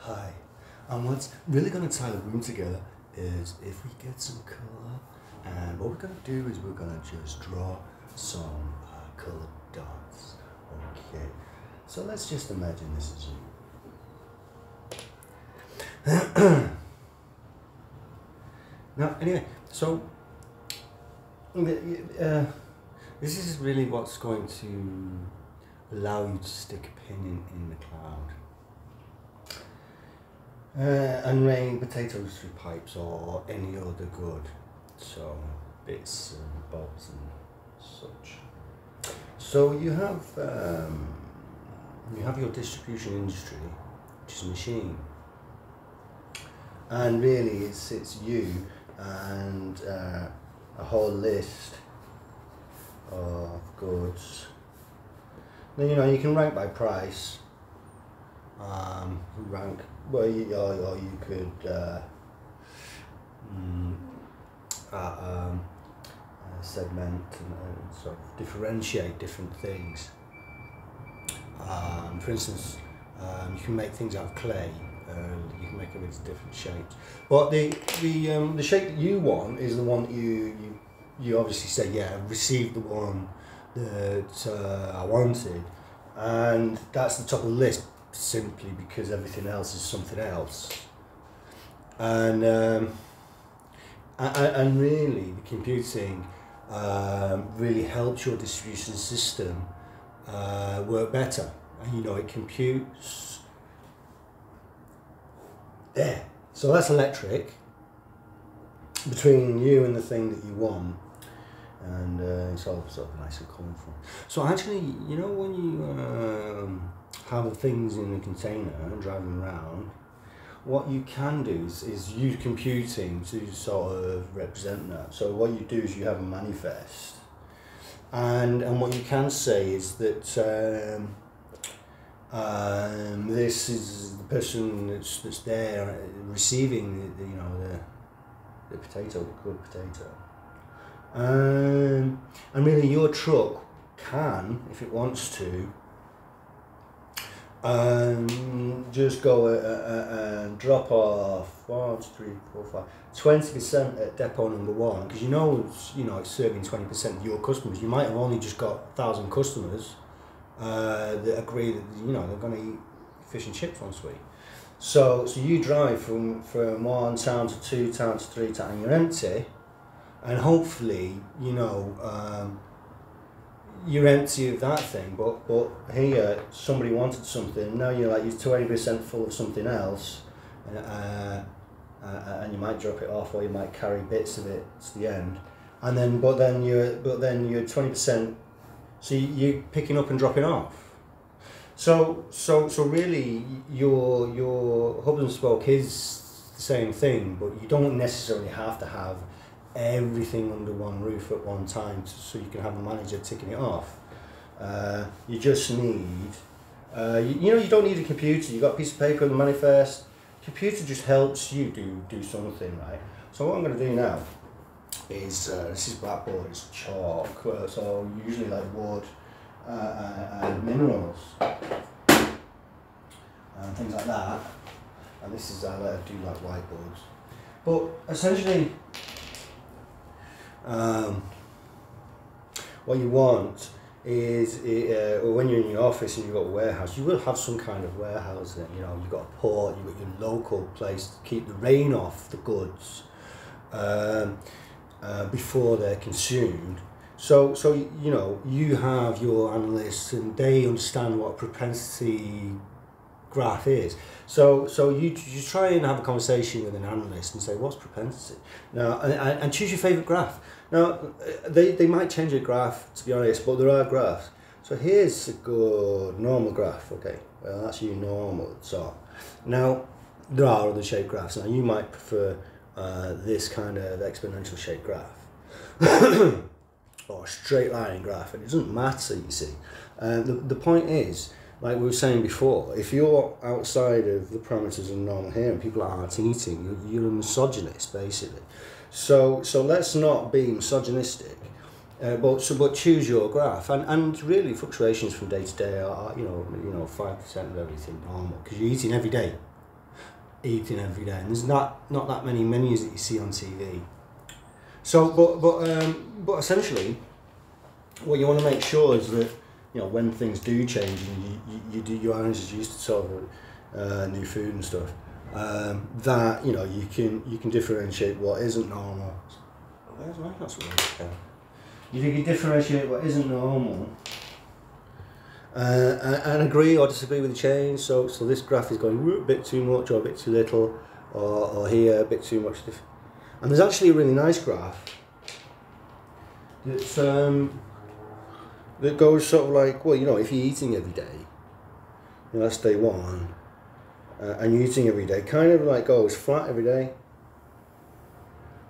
Hi. And what's really going to tie the room together is if we get some colour, and what we're going to do is we're going to just draw some coloured dots. Okay. So let's just imagine this is you. Now, anyway, so this is really what's going to allow you to stick a pin in the cloud. And rain potatoes through pipes or any other good, so bits and bobs and such. So you have your distribution industry, which is a machine, and really it's you and a whole list of goods. Then you can rank by price. Rank, well, or you could segment and sort of differentiate different things. For instance, you can make things out of clay. You can make them into different shapes. But the shape that you want is the one that you obviously say, yeah, I received the one that I wanted, and that's the top of the list, simply because everything else is something else. And really the computing really helps your distribution system work better. And it computes there. So that's electric between you and the thing that you want. And it's all sort of nice and colourful. So actually, when you have the things in a container and drive them around, what you can do is use computing to sort of represent that. So what you do is you have a manifest, and what you can say is that this is the person that's there receiving the potato, the good potato. And really your truck can, if it wants to, just go and drop off 20% at depot number 1, because it's serving 20% of your customers. You might have only just got 1,000 customers that agree that they're going to eat fish and chips once a week. So you drive from one town to 2 towns to 3 towns, and you're empty. And hopefully, you're empty of that thing, but here somebody wanted something. Now you're 20% full of something else, and you might drop it off, or you might carry bits of it to the end, and then but then you're 20%. So you're picking up and dropping off. So really, your hub and spoke is the same thing, but you don't necessarily have to have everything under one roof at one time, so you can have a manager ticking it off. You just need, you don't need a computer. You got a piece of paper and a manifest. Computer just helps you do something, right? So what I'm going to do now is this is blackboard, it's chalk, so usually like wood and minerals and things like that. And this is I like to do like whiteboards, but essentially. What you want is when you're in your office and you've got a warehouse, you will have some kind of warehouse. You've got a port, you've got your local place to keep the rain off the goods before they're consumed. So you have your analysts, and they understand what propensity graph is. So you try and have a conversation with an analyst and say, what's propensity? Now, and choose your favourite graph. Now, they might change a graph, to be honest, but there are graphs. So here's a good normal graph, okay? Well, that's your normal. So now, there are other shape graphs. Now, you might prefer this kind of exponential shape graph. Or a straight line graph, and it doesn't matter, you see. The point is, like we were saying before, if you're outside of the parameters of normal here and people aren't eating, you're a misogynist, basically. So let's not be misogynistic, but choose your graph. And really, fluctuations from day to day are 5% of everything normal, because you're eating every day. eating every day, and there's not that many menus that you see on TV. So, but essentially, what you want to make sure is that, you know, when things do change and you are introduced to sort of new food and stuff, that, you know, you can differentiate what isn't normal. Where's my password? You can differentiate what isn't normal, and agree or disagree with the change. So this graph is going a bit too much or a bit too little, or here a bit too much. And there's actually a really nice graph that's that goes sort of like, well, you know, if you're eating every day, you know, that's day one, and you're eating every day, kind of like goes flat every day.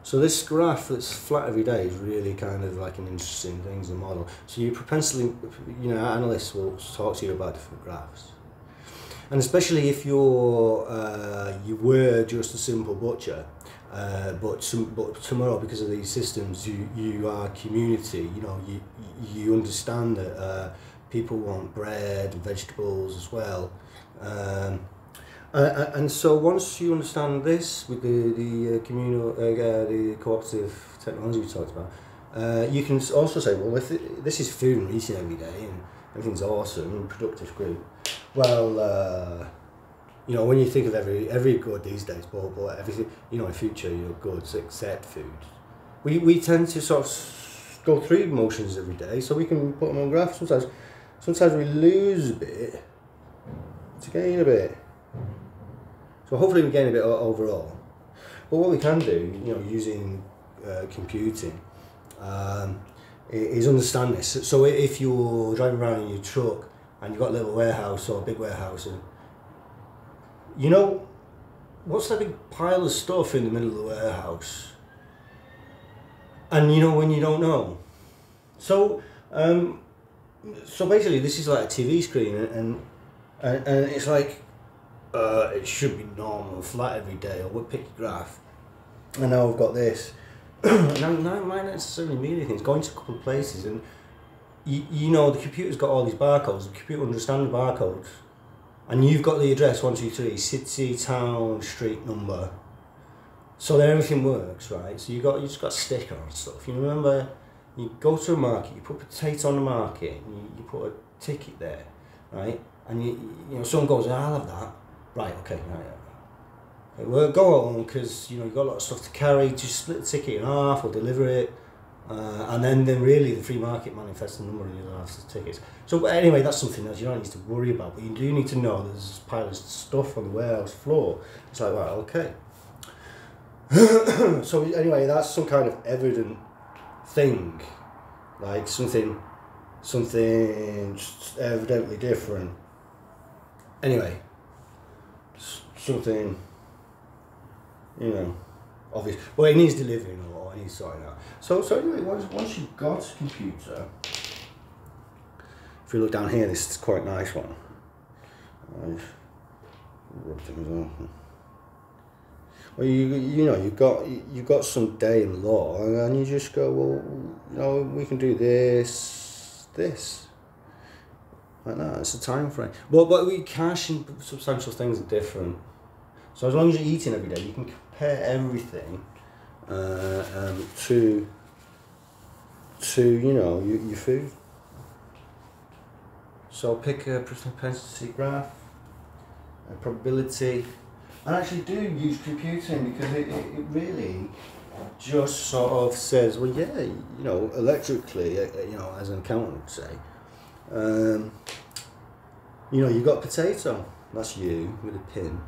So this graph that's flat every day is really kind of like an interesting thing as a model. So you propensely, you know, analysts will talk to you about different graphs. And especially if you're, you were just a simple butcher, but tomorrow, because of these systems, you are community. You know, you understand that people want bread and vegetables as well, and so once you understand this with the communal, the cooperative technology we talked about, you can also say, well, if this is food and we're eating every day and everything's awesome and productive group, well, you know, when you think of every good these days, but everything, you know, in future, you know, goods except food, we tend to sort of go through motions every day, so we can put them on graphs. Sometimes we lose a bit to gain a bit. So hopefully we gain a bit overall. But what we can do, you know, using computing, is understand this. So if you're driving around in your truck and you've got a little warehouse or a big warehouse, and you know, what's that big pile of stuff in the middle of the warehouse? And you know when you don't know. So so basically this is like a TV screen, and it's like, it should be normal, flat every day, or we'll pick your graph. And now I've got this. now it might not necessarily mean anything. It's going to a couple of places, and you know, the computer's got all these barcodes. The computer understands the barcodes, and you've got the address 123, city, town, street, number. So then everything works, right? So you just got a sticker and stuff. You remember, you go to a market, you put potato on the market, and you put a ticket there, right? And you know, someone goes, I'll have that. Right, okay, right. Okay, well, go home, because, you know, you've got a lot of stuff to carry. Just split the ticket in half or deliver it. And then really the free market manifests the number and you'll have the tickets. So anyway, that's something that you don't need to worry about, but you do need to know there's a pile of stuff on the warehouse floor. It's like, right, okay. So anyway, that's some kind of evident thing, like something evidently different. Anyway, something, you know, obvious. Well, it needs delivering or it needs sorting out. So anyway, once you've got a computer, if you look down here, this is quite a nice one. I've rubbed things off. Well, you know, you've got some day in law, and you just go, well, you know, we can do this, like that. It's a time frame. But cash and substantial things are different. So as long as you're eating every day, you can compare everything to you know, your food. So pick a propensity graph, a probability. And actually do use computing, because it really just sort of says, well, yeah, you know, electrically, you know, as an accountant would say, you know, you've got potato, that's you with a pin,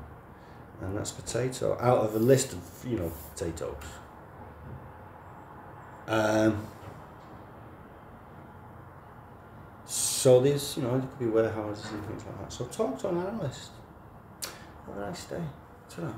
and that's potato out of a list of, you know, potatoes. So these, you know, there could be warehouses and things like that. So talk to an analyst. Have a nice day. Ta-ra.